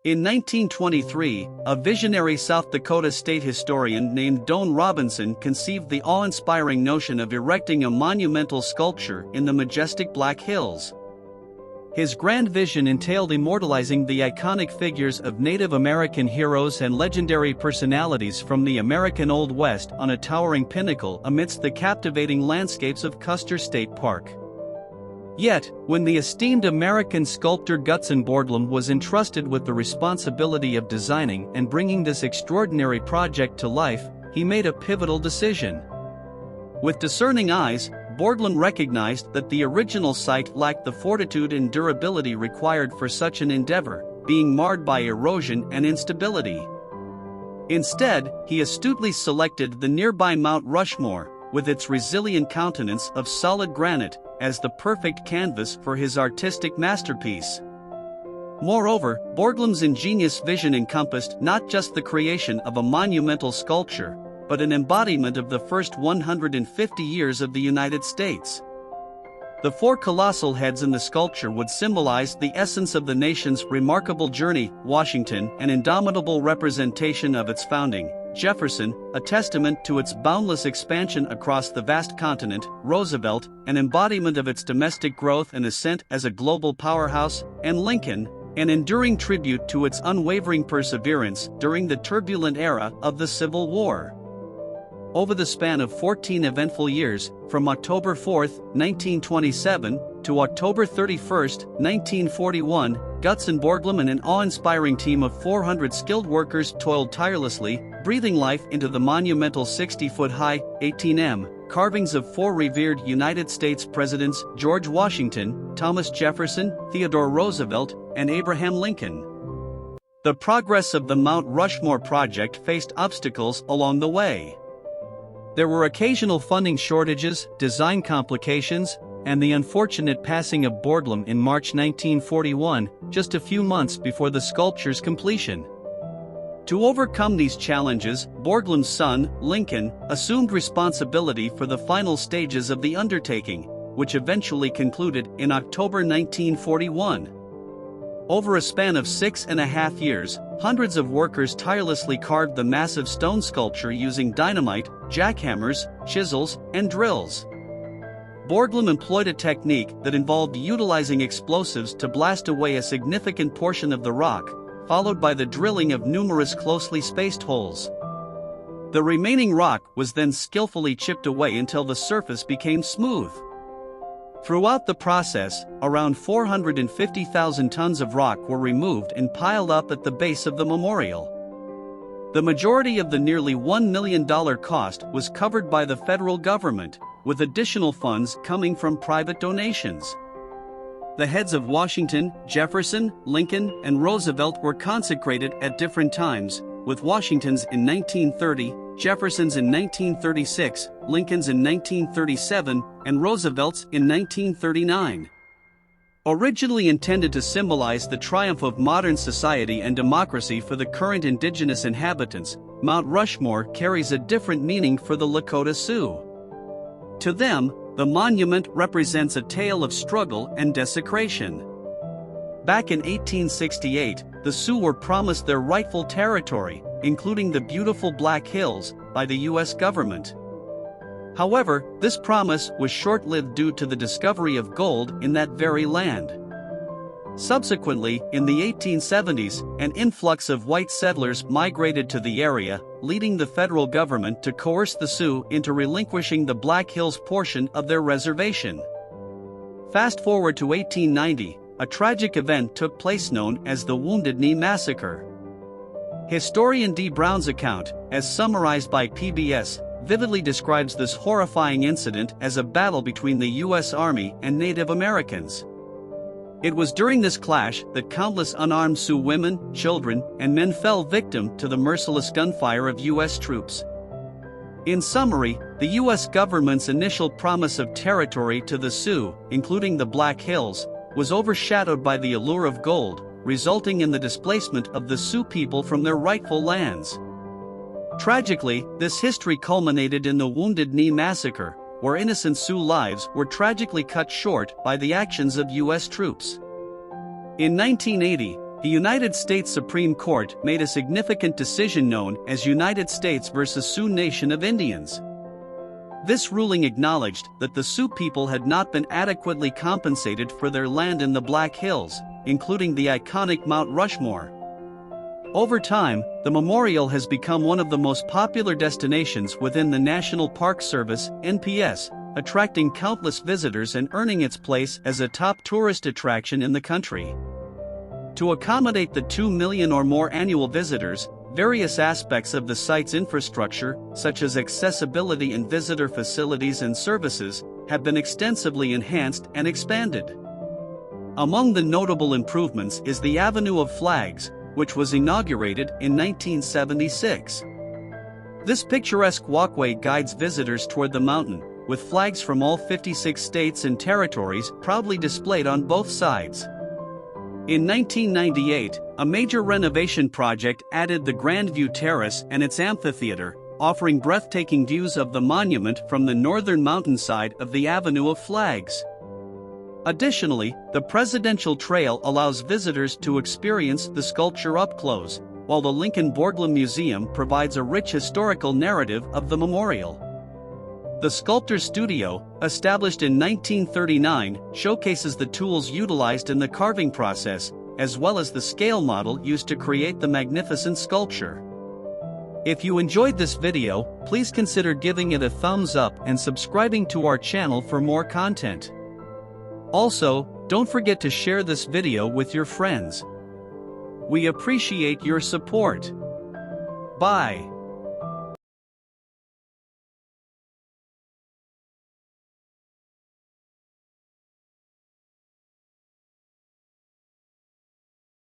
In 1923, a visionary South Dakota state historian named Doane Robinson conceived the awe-inspiring notion of erecting a monumental sculpture in the majestic Black Hills. His grand vision entailed immortalizing the iconic figures of Native American heroes and legendary personalities from the American Old West on a towering pinnacle amidst the captivating landscapes of Custer State Park. Yet, when the esteemed American sculptor Gutzon Borglum was entrusted with the responsibility of designing and bringing this extraordinary project to life, he made a pivotal decision. With discerning eyes, Borglum recognized that the original site lacked the fortitude and durability required for such an endeavor, being marred by erosion and instability. Instead, he astutely selected the nearby Mount Rushmore, with its resilient countenance of solid granite, as the perfect canvas for his artistic masterpiece. Moreover, Borglum's ingenious vision encompassed not just the creation of a monumental sculpture, but an embodiment of the first 150 years of the United States. The four colossal heads in the sculpture would symbolize the essence of the nation's remarkable journey: Washington, an indomitable representation of its founding; Jefferson, a testament to its boundless expansion across the vast continent; Roosevelt, an embodiment of its domestic growth and ascent as a global powerhouse; and Lincoln, an enduring tribute to its unwavering perseverance during the turbulent era of the Civil War. Over the span of 14 eventful years, from October 4, 1927, to October 31, 1941, Gutzon Borglum and an awe-inspiring team of 400 skilled workers toiled tirelessly, breathing life into the monumental 60-foot-high, 18 carvings of four revered United States presidents: George Washington, Thomas Jefferson, Theodore Roosevelt, and Abraham Lincoln. The progress of the Mount Rushmore project faced obstacles along the way. There were occasional funding shortages, design complications, and the unfortunate passing of Borglum in March 1941, just a few months before the sculpture's completion. To overcome these challenges, Borglum's son, Lincoln, assumed responsibility for the final stages of the undertaking, which eventually concluded in October 1941. Over a span of 6.5 years, hundreds of workers tirelessly carved the massive stone sculpture using dynamite, jackhammers, chisels, and drills. Borglum employed a technique that involved utilizing explosives to blast away a significant portion of the rock, followed by the drilling of numerous closely spaced holes. The remaining rock was then skillfully chipped away until the surface became smooth. Throughout the process, around 450,000 tons of rock were removed and piled up at the base of the memorial. The majority of the nearly $1 million cost was covered by the federal government, with additional funds coming from private donations. The heads of Washington, Jefferson, Lincoln, and Roosevelt were consecrated at different times, with Washington's in 1930, Jefferson's in 1936, Lincoln's in 1937, and Roosevelt's in 1939. Originally intended to symbolize the triumph of modern society and democracy for the current indigenous inhabitants, Mount Rushmore carries a different meaning for the Lakota Sioux. To them, the monument represents a tale of struggle and desecration. Back in 1868, the Sioux were promised their rightful territory, including the beautiful Black Hills, by the U.S. government. However, this promise was short-lived due to the discovery of gold in that very land. Subsequently, in the 1870s, an influx of white settlers migrated to the area, leading the federal government to coerce the Sioux into relinquishing the Black Hills portion of their reservation. Fast forward to 1890, a tragic event took place known as the Wounded Knee Massacre. Historian D. Brown's account, as summarized by PBS, vividly describes this horrifying incident as a battle between the U.S. Army and Native Americans. It was during this clash that countless unarmed Sioux women, children, and men fell victim to the merciless gunfire of U.S. troops. In summary, the U.S. government's initial promise of territory to the Sioux, including the Black Hills, was overshadowed by the allure of gold, resulting in the displacement of the Sioux people from their rightful lands. Tragically, this history culminated in the Wounded Knee Massacre, where innocent Sioux lives were tragically cut short by the actions of U.S. troops. In 1980, The United States Supreme Court made a significant decision known as United States versus Sioux Nation of Indians. This ruling acknowledged that the Sioux people had not been adequately compensated for their land in the Black Hills, including the iconic Mount Rushmore. Over time, the memorial has become one of the most popular destinations within the National Park Service (NPS), attracting countless visitors and earning its place as a top tourist attraction in the country. To accommodate the 2 million or more annual visitors, various aspects of the site's infrastructure, such as accessibility and visitor facilities and services, have been extensively enhanced and expanded. Among the notable improvements is the Avenue of Flags, which was inaugurated in 1976. This picturesque walkway guides visitors toward the mountain, with flags from all 56 states and territories proudly displayed on both sides. In 1998, a major renovation project added the Grand View Terrace and its amphitheater, offering breathtaking views of the monument from the northern mountainside of the Avenue of Flags. Additionally, the Presidential Trail allows visitors to experience the sculpture up close, while the Lincoln Borglum Museum provides a rich historical narrative of the memorial. The Sculptor's Studio, established in 1939, showcases the tools utilized in the carving process, as well as the scale model used to create the magnificent sculpture. If you enjoyed this video, please consider giving it a thumbs up and subscribing to our channel for more content. Also, don't forget to share this video with your friends. We appreciate your support. Bye.